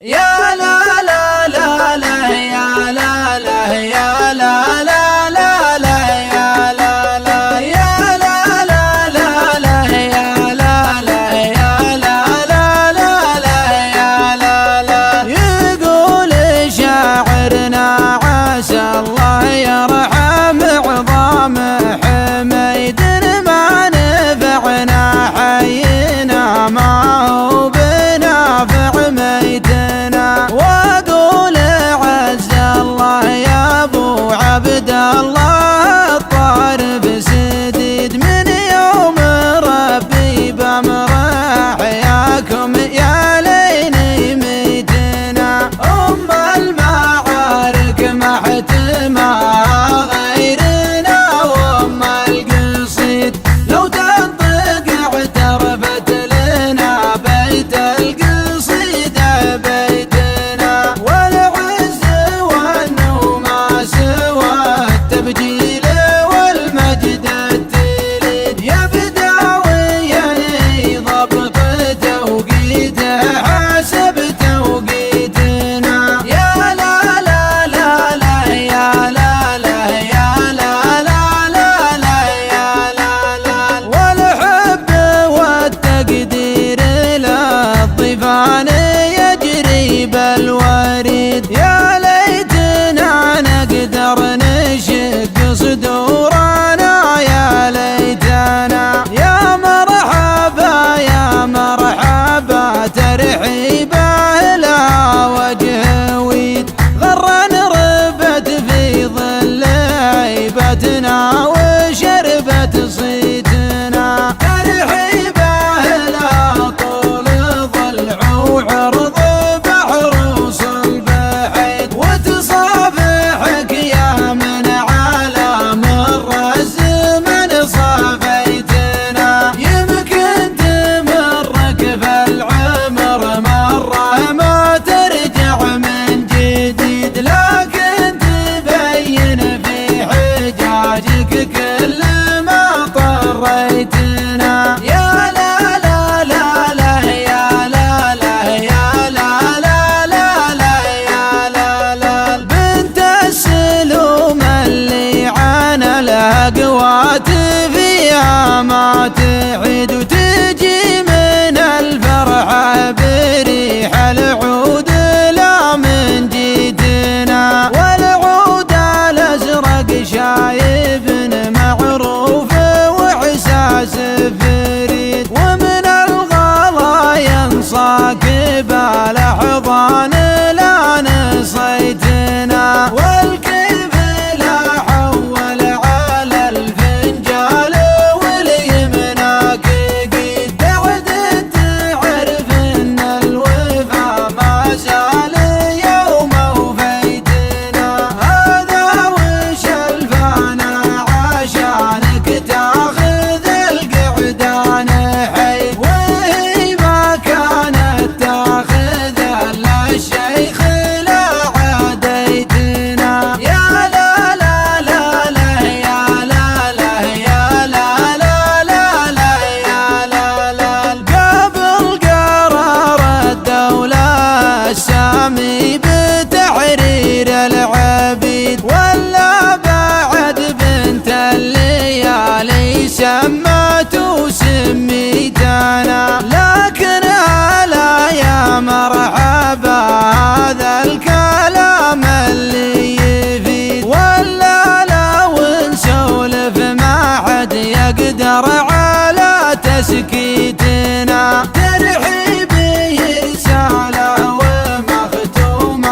يا لا لا لا لا يا لا لا يا لا لا لا لا يا لا لا يا لا لا لا لا يا لا لا يا لا لا لا لا يا لا لا. يقول شاعرنا عسى الله يرحم عظام حميد ما نفعنا حينا ما هو بنافع ميتنا. واقول عز الله يا ابو عبد الله الطارف سديد من يوم ربي بامره حياكم يا ليني ميتنا. ام المعارك محتمى غيرنا وام القصيد لو تنطق اعترفت لنا بيت القصيد بيتنا. والعز وانه ما سوى التبجيل والمجد التليد يا بداويا ضبط توقيته حسب توقيتنا. يا لا لا لا لا يا لا لا يا لا لا لا لا يا لا لا. والحب والتقدير للضيفان يجري بالوريد يا ليتنا نقدر نشق صدورنا يا ليتنا. يا مرحبا يا مرحبا ترحيبه لا وجه ويد غرن ربت في ظل هيبتنا وشربت صيتنا. ترحيبه لا طول ضلع وعرض بحر صلبحيد وتصافحك يا من على مر الزمن صافيتنا. يمكن تمرك في العمر مرة ما ترجع من جديد لكن تبين في حجاجك كل ما طريتنا. يا لا لا لا لا يا لا لا يا لا لا لا لا يا لا لا. بنت السلوم اللي عانى الاقوات فيها ما تعيد وتجي من الفرحة بريح العود لا من جيتنا. والعود الازرق شايب معروف واحساس فريد ومن الغلا ينصاك بالاحضان لا نصيتنا. والكيف لا حول على الفنجال واليمناك قيد بعد تعرف ان الوفا ما زال يوم وفيتنا. هذا وش الفانا عشانك تاخذ القعدان حيد وهي ما كانت تاخذ الا الشيخ لا عاديتنا. يا لا لا لا لا يا لا لا يا لا لا لا لا يا لا لا. قبل قرار الدولة السامي بتحرير العبيد ولا بعد بنت الليالي سمات وسميتنا. لكن هلا يا مرحبا هذا الكلام اللي يفيد ولا لو نسولف ما حد يقدر على تسكيتنا. ترحيبي رسالة ومختومة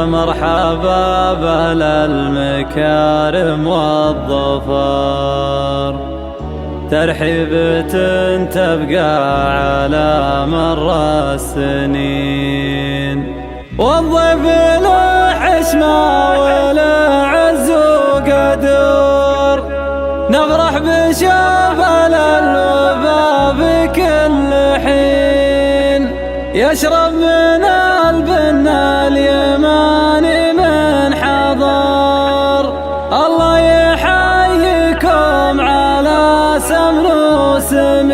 مرحبا بأهل المكارم والظفر، ترحيبة تبقى على مر السنين، والضيف له حشمة وله عز وقدر، نفرح بشفل الوفا بكل حين، يشرب من البن اليماني من حضر، الله يحييكم على سمن وسمين،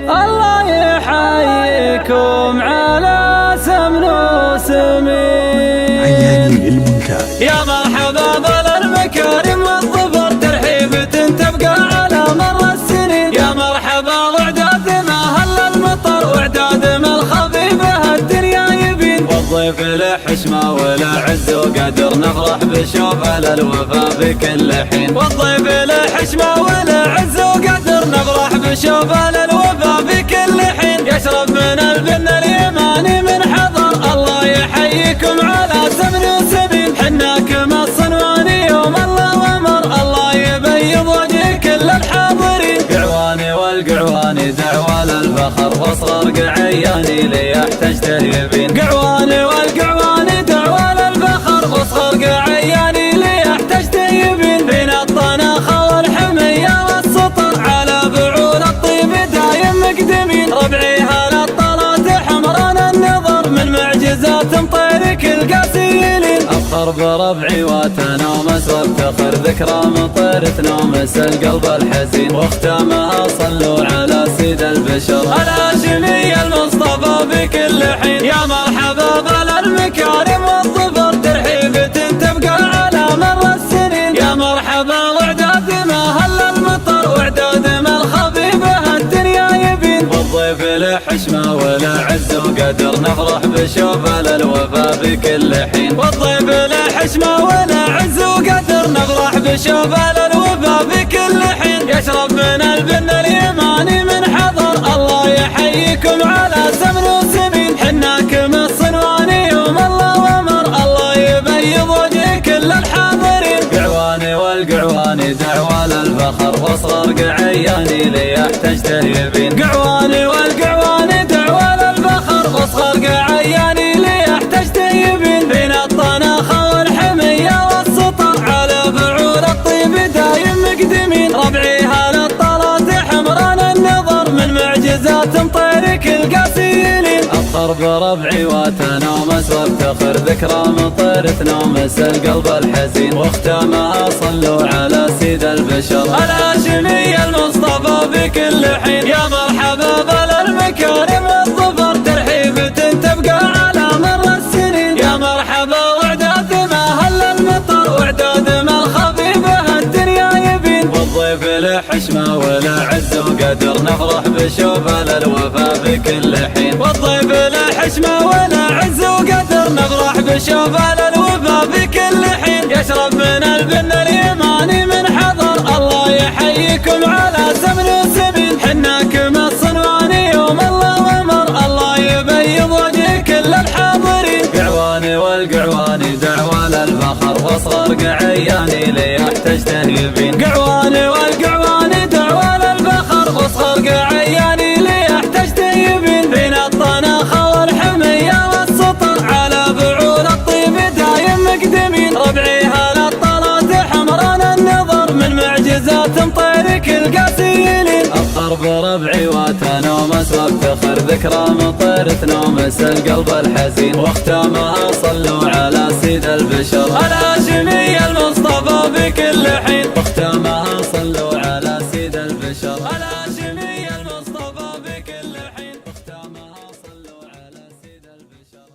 الله يحييكم على سمن وسمين. عياني للمونتاج. يا مرحبا بالمكارم والظفر، ترحيبة تبقى على مر السنين، يا مرحبا وعداد ما هل المطر، وعداد ما الخفيفة الدنيا يبين، والضيف له حشمة وله عز وقدر، نفرح بشوفه الوفا بكل حين، والضيف له حشمة وله عز وقدر، نفرح بشوفه الوفا بكل حين، يشرب من البن اليماني من حضر، الله يحييكم على سمن وسمين، حناكم الصنواني يوم الله ومر، الله يبيض وجه كل الحاضرين، قعواني والقعواني دعوى للفخر، واصغر قعياني ليحتاج تهيبين، قعواني والقعواني دعوى للفخر، واصغر قعياني ليحتاج تهيبين، بين الطناخة والحمية والسطر، على بعول الطيب دايم مقدمين، ربعي هالطلات حمران النظر، من معجزات مطيرك القاسيلين، افخر بربعي وتنومس وافتخر، ذكرى مطير تنومس القلب الحزين، واختامها صلوا على سيد البشر الهاشمي المصطفى بكل حين، يا مرحبا بالمكارم والظفر، ترحيبة تبقى على مر السنين، يا مرحبا وعداد ما هل المطر، وعداد ما الخفيفة الدنيا يبين، والضيف له حشمة وله عز وقدر، نفرح بشوفه الوفا بكل حين، والضيف له حشمة وله عز وقدر، نفرح بشوفه الوفا بكل حين، يشرب من البن اليماني من حضر، الله يحييكم على سمن وسمين، حناكم الصنواني يوم الله ومر، الله يبيض وجه كل الحاضرين، قعواني والقعواني دعوى للفخر، واصغر قعياني ليحتاج تهيبين، قعواني والقعواني دعوى للفخر، واصغر قعياني ليحتاج تهيبين، بين الطناخة والحمية والسطر، على بعول الطيب دايم مقدمين، ربعي هالطلات حمران النظر، من معجزات مطيرك القاسيلين، افخر بربعي وتنومس وافتخر، ذكرى مطير تنومس القلب الحزين، واختامها صلوا على سيد البشر الهاشمي المصطفى بكل حين، يا مرحبا بالمكارم والظفر، ترحيبة تبقى على مر السنين، يا مرحبا وعداد ما هل المطر، وعداد ما الخفيفة الدنيا يبين، والضيف له حشمة وله عز وقدر، نفرح بشوفه الوفا بكل حين، والضيف له حشمة وله عز وقدر، نفرح بشوفه الوفا بكل حين، يشرب من البن اليماني من حضر، الله يحييكم على سمن وسمين، حناكم الصنواني يوم الله ومر، الله يبيض وجه كل الحاضرين، قعواني والقعواني دعوى للفخر، واصغر قعياني ليحتاج تهيبين، قعواني والقعواني دعوى للفخر، واصغر قعياني ليحتاج تهيبين، بين الطناخة والحمية والسطر، على بعول الطيب دايم مقدمين، ربعي هالطلات حمران النظر، من معجزات مطيرك القاسيلين، افخر بربعي وتنومس وافتخر، ذكرى مطير تنومس القلب الحزين، واختامها صلوا على سيد البشر الهاشمي المصطفى بكل حين، واختامها صلوا على سيد البشر الهاشمي المصطفى بكل حين، واختامها صلوا على سيد البشر.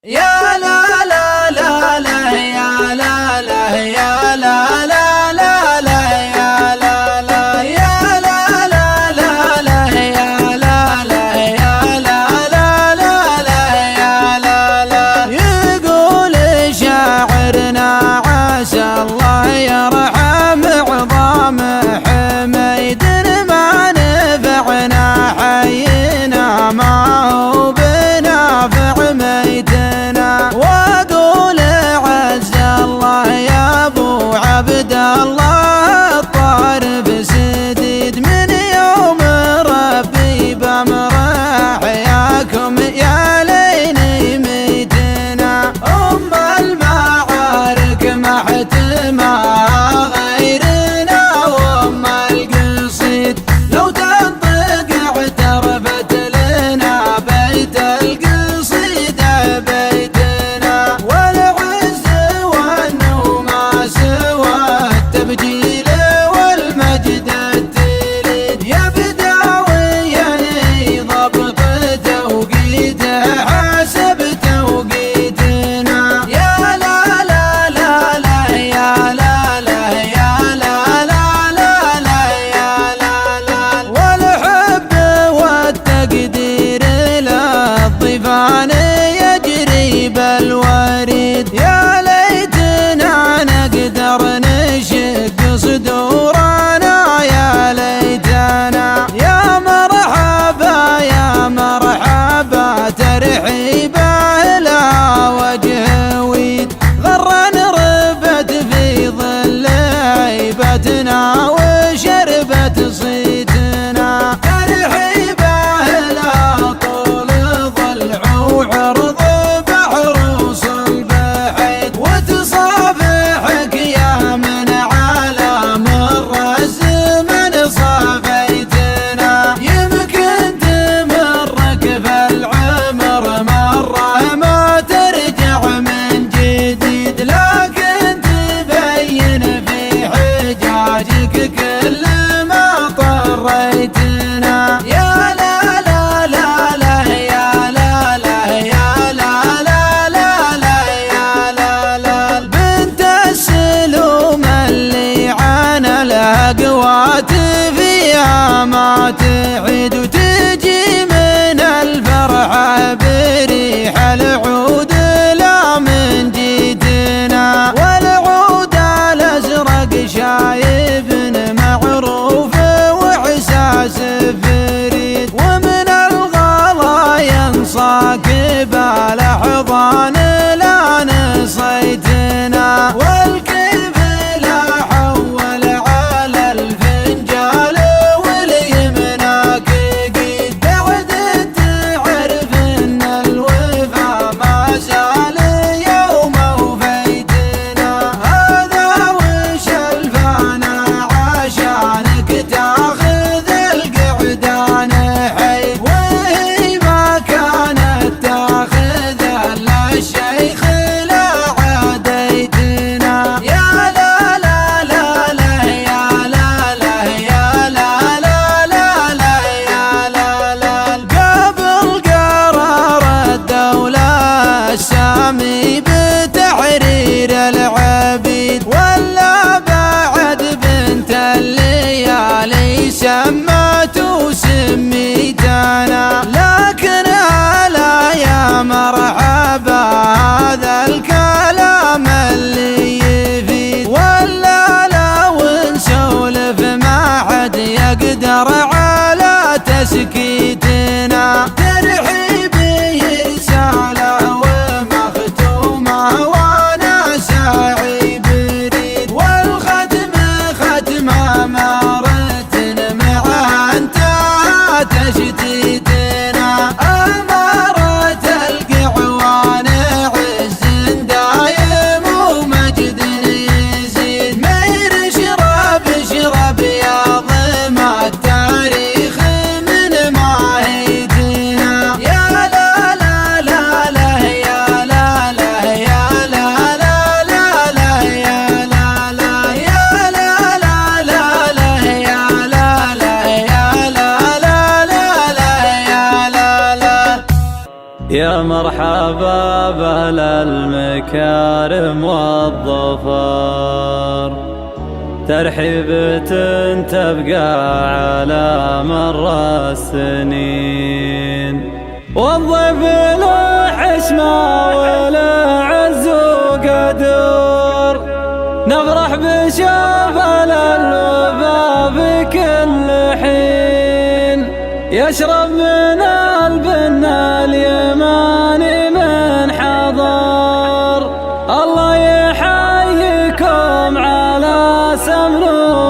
يا لا لا لا لا يا لا لا يا لا لا لا لا يا لا لا يا لا لا لا لا يا لا لا يا لا لا لا لا يا لا لا، يقول شاعرنا عسى الله يرحم عظام حميد، ما نفعنا حينا ما هو بنافع رمضان لا نصيتنا، والكيف لا حول على الفنجال واليمناك قد بعد تعرف ان الوفا ما زال يوم وفيتنا. هذا وش الفانا عشانك تاخذ القعدان حي، وهي ما كانت تاخذ الا الشيخ لا عاديتنا. يا لا لا لا لا يا لا لا يا لا لا لا لا يا لا لا. قبل قرار الدولة السامي بتحرير العبيد، ولا بعد بنت الليالي سمات وسميتنا. لكن هلا يا مرحبا هذا الكلام اللي يفيد، ولا لو نسولف ما حد يقدر على تسكيتنا. ترحيبي رسالة ومختومة وانا ساعي بريد، والختم ختمة مرت معها انتهى تشتيتنا. أمارة القعوان عز دايم ومجد يزيد، مير شرب شرب يا ظما التاريخ من ماهيتنا. يا لا لا لا لا يا لا لا يا لا لا لا لا يا لا لا يا لا لا لا لا يا لا لا يا لا لا لا لا يا لا لا. يا مرحبا بأهل المكارم والظفر، ترحيبة تبقى على مر السنين، والضيف له حشمة وله عز وقدر، نفرح بشفال الوفا بكل حين، يشرب من البنا اليماني من حضر. الله يحييكم على سمن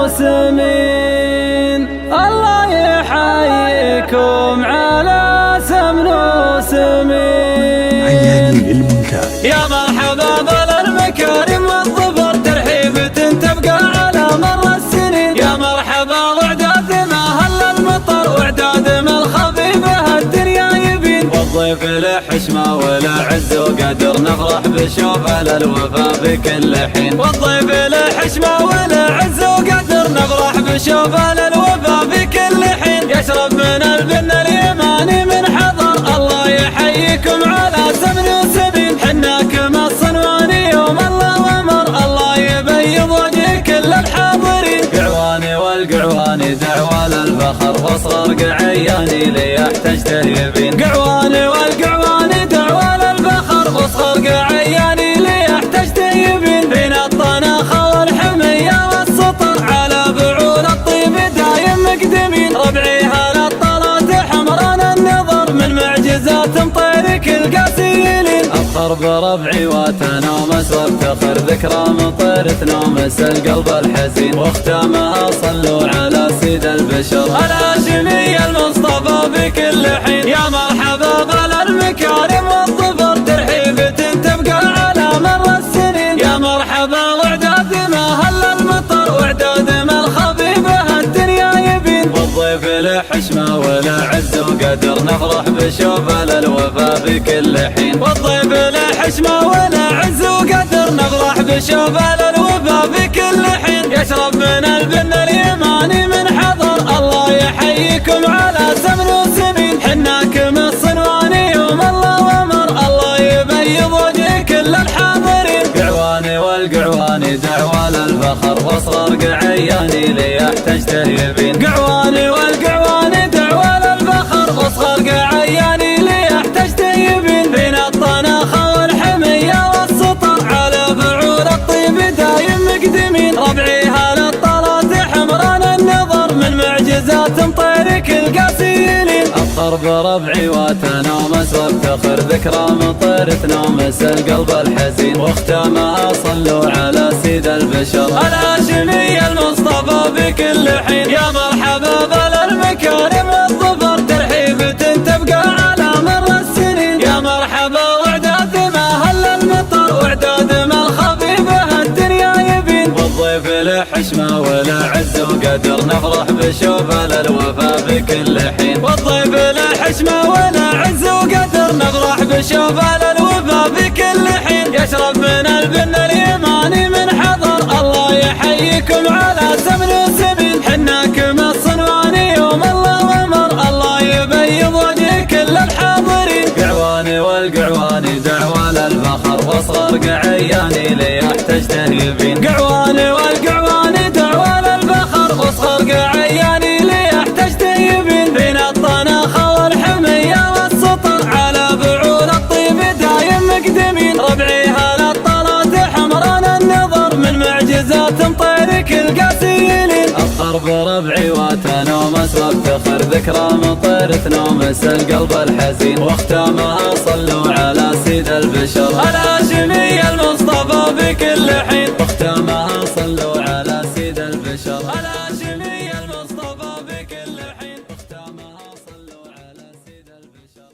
وسمين، الله يحييكم على سمن وسمين. عياني للمونتاج. يا مرحبا بالمكارم والظفر، ترحيبة تبقى على مر السنين. يا مرحبا واعداد ما هل المطر، واعداد ما الخفيفة الدنيا يبين، والضيف له حشمة وله عز وقدر، نفرح بشوفه الوفا بكل حين. والضيف له حشمة وله عز وقدر، نفرح بشوفه الوفا بكل حين، يشرب من البن اليماني من حضر. الله يحييكم على سمن وسمين، حناكم الصنواني يوم الله ومر. الله يبيض وجه كل الحاضرين، قعواني والقعواني دعوة للفخر، واصغر قعياني لي يحتاج تهيبين. قعواني والقعواني دعوة للفخر، واصغر قعياني لي يحتاج تهيبين. بين الطناخة والحمية والسطر، على بعول الطيب دايم مقدمين. ربعي هالطلات حمران النظر، من معجزات مطيرك القاسيين. أفخر بربعي وتنومس وافتخر، ذكرى مطير تنومس القلب الحزين، واختامها صلوا على سيد البشر الهاشمي المصطفى بكل حين. يا مرحبا بالمكارم والظفر، ترحيبة تبقى على مر السنين. يا مرحبا واعداد ما هل المطر، واعداد ما الخفيفة الدنيا يبين، والضيف له حشمة وله عز وقدر، نفرح بشوفه الوفا بكل حين. والضيف له حشمة وله عز وقدر، نفرح بشوفه الوفا بكل حين، يشرب من البن اليماني من حضر. الله يحييكم على سمن وسمين، حناكم الصنواني يوم الله ومر. الله يبيض وجه كل الحاضرين، قعواني والقعواني دعوة للفخر، واصغر قعياني لي يحتاج تهيبين. قعواني والقعواني دعوة للفخر، واصغر قعياني لي يحتاج تهيبين. بين الطناخة والحمية والسطر، على بعول الطيب دايم مقدمين. ربعي هالطلات حمران النظر، من معجزات مطيرك القاسيين. أفخر الضرب ربعي وتنومس وافتخر ذكرى مطر تنومس القلب الحزين، واختامها صلوا على سيد البشر الهاشمي المصطفى بكل حين. يا مرحبا بالمكارم والظفر ترحيبة تبقى على مر السنين. يا مرحبا واعداد ما هل المطر واعداد ما الخفيفة الدنيا يبين، والضيف له حشمة ولا عز وقدر نفرح بشوفه الوفا بكل حين. والضيف له حشمة ولا عز وقدر نفرح بشوفه الوفا بكل حين. يشرب من البن اليماني من حضر الله يحييكم على سمن وسمين. حناكم الصنواني يوم الله امر الله يبيض وجه كل الحاضرين. قعواني والقعواني دعوى للفخر واصغر قعياني ليحتج تهيبين. قعواني والقعواني دعوى للفخر واصغر قعياني ليحتج تهيبين. بين الطناخة والحمية والسطر على بعول الطيب دايم مقدمين. ربعي هالطلات حمران النظر من معجزات طيرك القاسيين. الضرب ربعي وتنومس وافتخر ذكرى مطر تنومس القلب الحزين، واختامها صلوا على سيد البشر الهاشمي المصطفى بكل حين. واختامها صلوا على سيد البشر الهاشمي المصطفى بكل حين. واختامها صلوا على سيد البشر.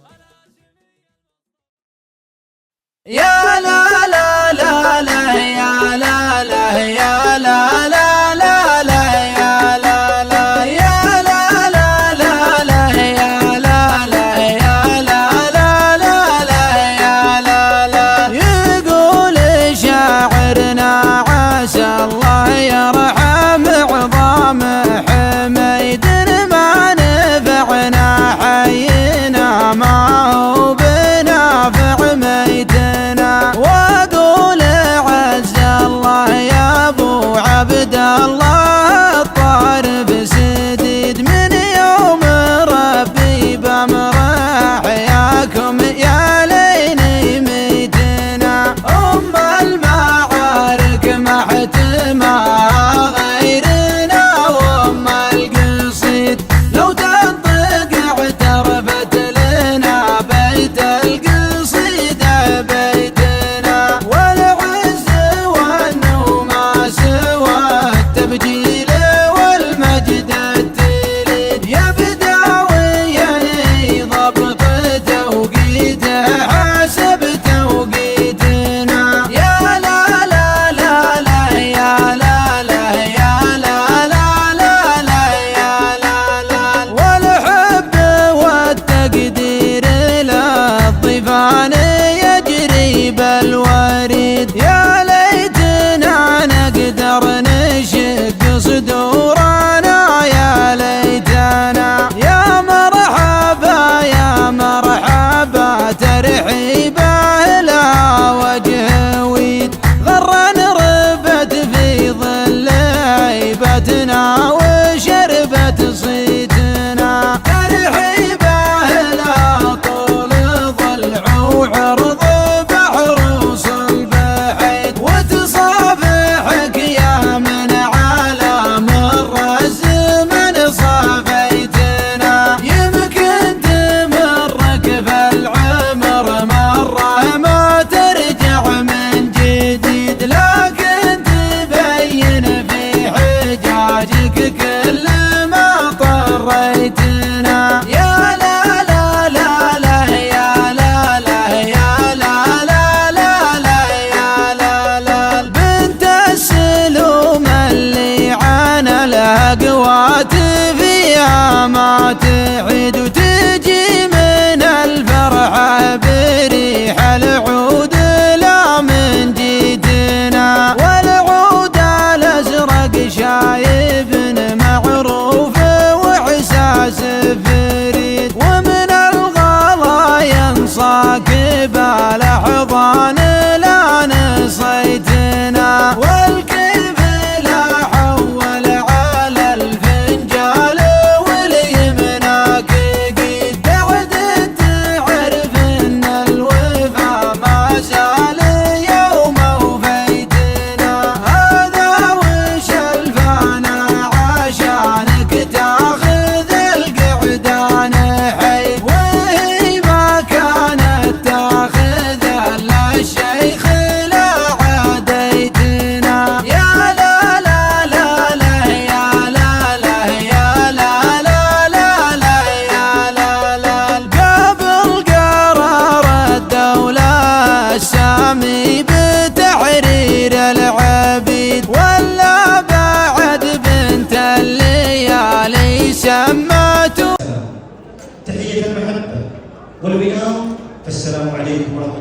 يا لا لا لا لا يا لا لا يا لا لا لا لا يا لا لا يا لا لا لا لا يا لا لا يا لا لا لا لا يا لا لا. يقول شاعرنا عسى الله يرحم عظام حميد ما نفعنا حينا ما هو بنافع ميتنا. واقول عز الله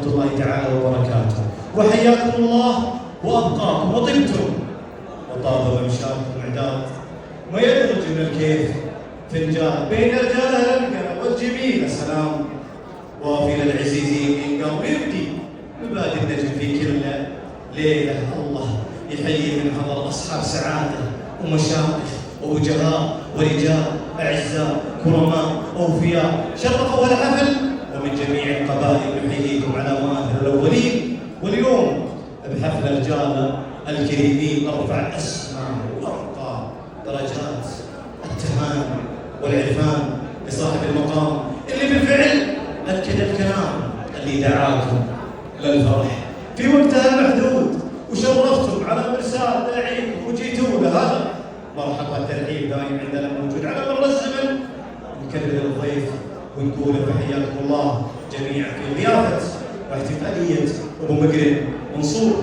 الله تعالى وبركاته. وحياكم الله وأبقاكم وطبتم وطاب ممشاكم إعداد ما يدرج من الكيف فنجان بين رجالها الأنقرة والجميلة سلام وافي للعزيزين ينقر ويبدي مبادئ النجم في كل ليلة. الله يحيي من حضر أصحاب سعادة ومشايخ ووجهاء ورجال أعزاء كرماء أوفياء شرفوا الحفل، ومن جميع القبائل نحييكم على مآثر الأولين. واليوم بحفل الرجال الكريمين نرفع أسمى وأرقى درجات التهاني والعرفان لصاحب المقام اللي بالفعل أكد الكلام اللي دعاكم للفرح في وقتها المحدود، وشرفتم على مرسال داعيكم وجيتوا له. هذا مرحبا الترحيب دائما عندنا موجود على مر الزمن. نكرر الضيف ونقول حياكم الله جميعا في ضيافه واحتفاليه ابو مقرن منصور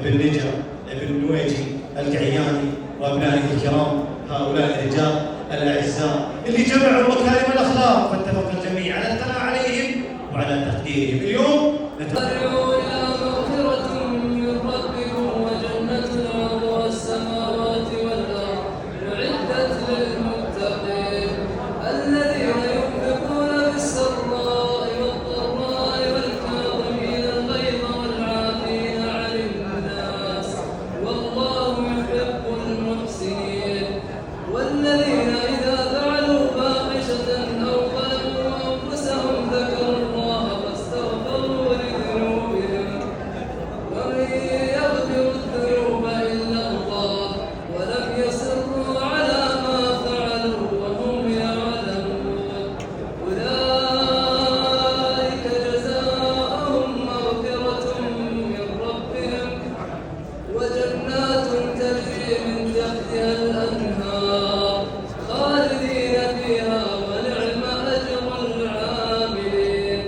بن نجا بن نويجي القعياني وابنائه الكرام، هؤلاء الرجال الاعزاء اللي جمعوا مكارم الاخلاق فاتفق الجميع على الثناء عليهم وعلى تقديرهم. اليوم أدعو إلى مغفرة من ربكم وجنة عرضها السماوات والأرض أعدت للمتقين الذين ينفقون في السراء والضراء والكاظمين الغيظ والعافين عن الناس والله يحب المحسنين والذين إذا فعلوا فاحشة أو ظلموا أنفسهم ذكروا الله فاستغفروا لذنوبهم ومن يغفر الذنوب إلا الله ولم يصروا على ما فعلوا وهم يعلمون أولئك جزاؤهم مغفرة من ربهم وجنات تجري من تحتها الأنهار خالدين فيها ونعم أجر العاملين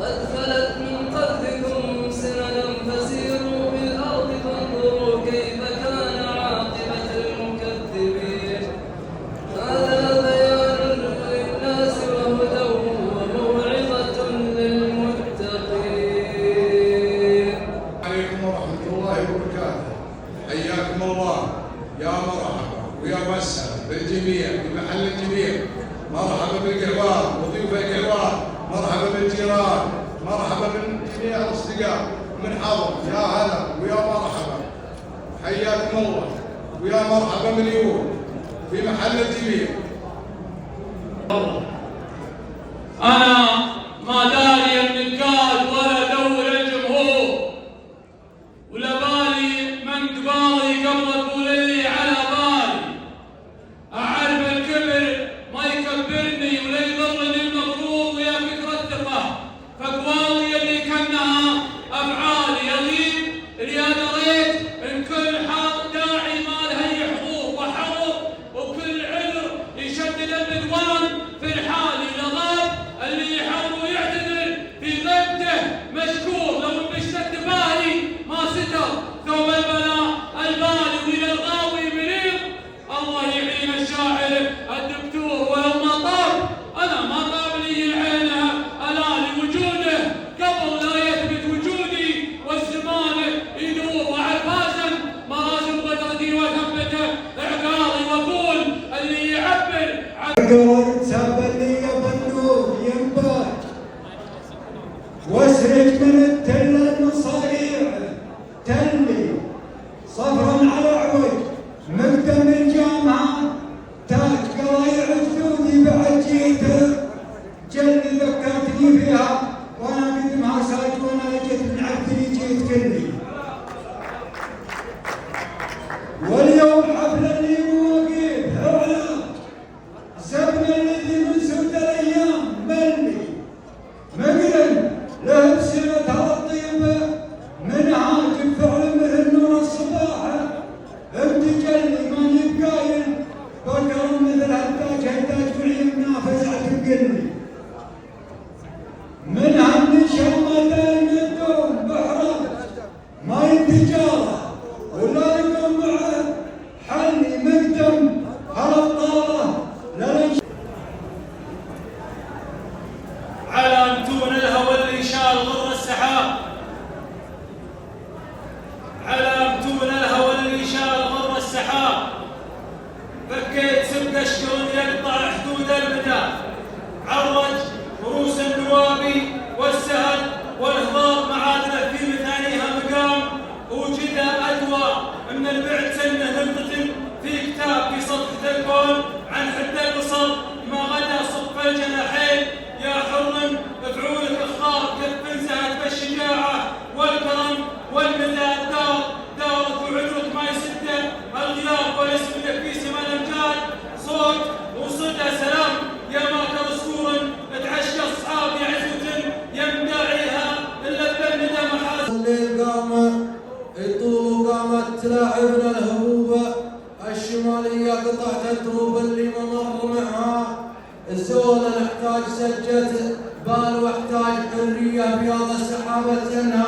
قد خلت من قبلكم سنن فسيروا في الأرض فانظروا كيف كان عاقبة المكذبين هذا بيان للناس وهدى وموعظة للمتقين. عليكم ورحمة الله وبركاته. حياكم الله يا مرحبا ويا مسهلا بالجميع في محل الجميع. مرحبا بالقعوان وضيوف القعوان، مرحبا بالجيران، مرحبا بجميع الاصدقاء من حضر. يا هلا ويا مرحبا، حياكم الله ويا مرحبا مليون في محل الجميع. أنا ما داري النقاد ولا دور الجمهور ولا بالي من قبالي قبل تقول لي على بالي. أعرف الكبر ما يكبرني ولا يضرني المغرور ويا فكرة ثقة فقوالي اللي كانها أفعالي يغيب اللي أنا ريت إن كل حال داعي ما له حقوق وحقوق وكل عذر يشدد البدوان في الحال لغاب اللي يحاول يعتذر في غيبته مشكور لو بشتد بالي ما ستر ثوب البلاء البالي والى الغاوي منير. الله يعين الشاعر الدكتور ولو ما طاب انا ما طاب لي عينه الالي وجوده قبل لا يثبت وجودي والزمان يدور وعرفازا مراسم قدرتي وثبته اعقالي واقول اللي يعبر عن قررت سابني بالنور ينبات واسرج من التل المصاريع تلي صفرا على عوج مقدم الجامعة تاج قرايع جدودي بعد جيت جلي ذكرتني فيها وانا قدمها ساج وانا جيت من عبدي جيت كلي واليوم حفلة لي مواقيت اعلى زمن الذي من سود الايام ملي مقرن له بسيرتها الطيبه منها فعل مثل نور الصباح بتجلي ما يبقايل بكر مثل هداج وعيوننا فزعه القلي منها النشامه دايم الدوم بحره ما يتجاره ولا يقوم معه حلي مقدم على الطاله على متون الهوى اللي شال غر السحاب دشقر يقطع حدود البلاد، عرج رؤوس النوابي والسهل والهضاب معادله في مثانيها مقام، وجد ادوى من البعد سنه نقطه في كتاب في سطح الكون، عن حد البصر ما غدا صف الجناحين، يا حر بفعولك اختار كف انزهت بالشجاعه والكرم والمدى دارت وعذرك ما يسده الغياب والاسم لك في سما الامجاد، صوت وصدى سلام يا ماكر سكور تعشى اصحاب يا عزوة يمداعيها الا بالندى محاسن. الليل الطول قامت تلاعبنا الهبوبة الشمالية قطع تدروب اللي ممر معها الزولة نحتاج سجة بال واحتاج حرية بياض السحابة تنها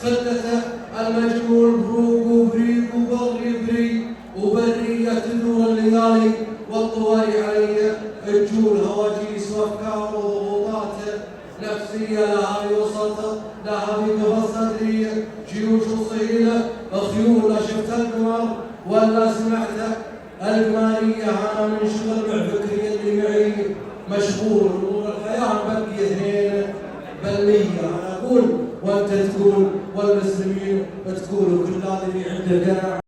خدته المجهول بروق وبريق وبري بري وبرية تدور الليالي والطواري علي الجول هواجيس وافكار وضغوطات نفسية لها وسط لها بقفص صدري جيوش وصيلة خيولة شفت القمر ولا سمعت القمارية أنا من شغل مع فكري اللي معي مشغول نور الحياة بقي اثنين بلية أنا أقول وأنت تقول والمسلمين تقول وكل هذا اللي عنده قناعة.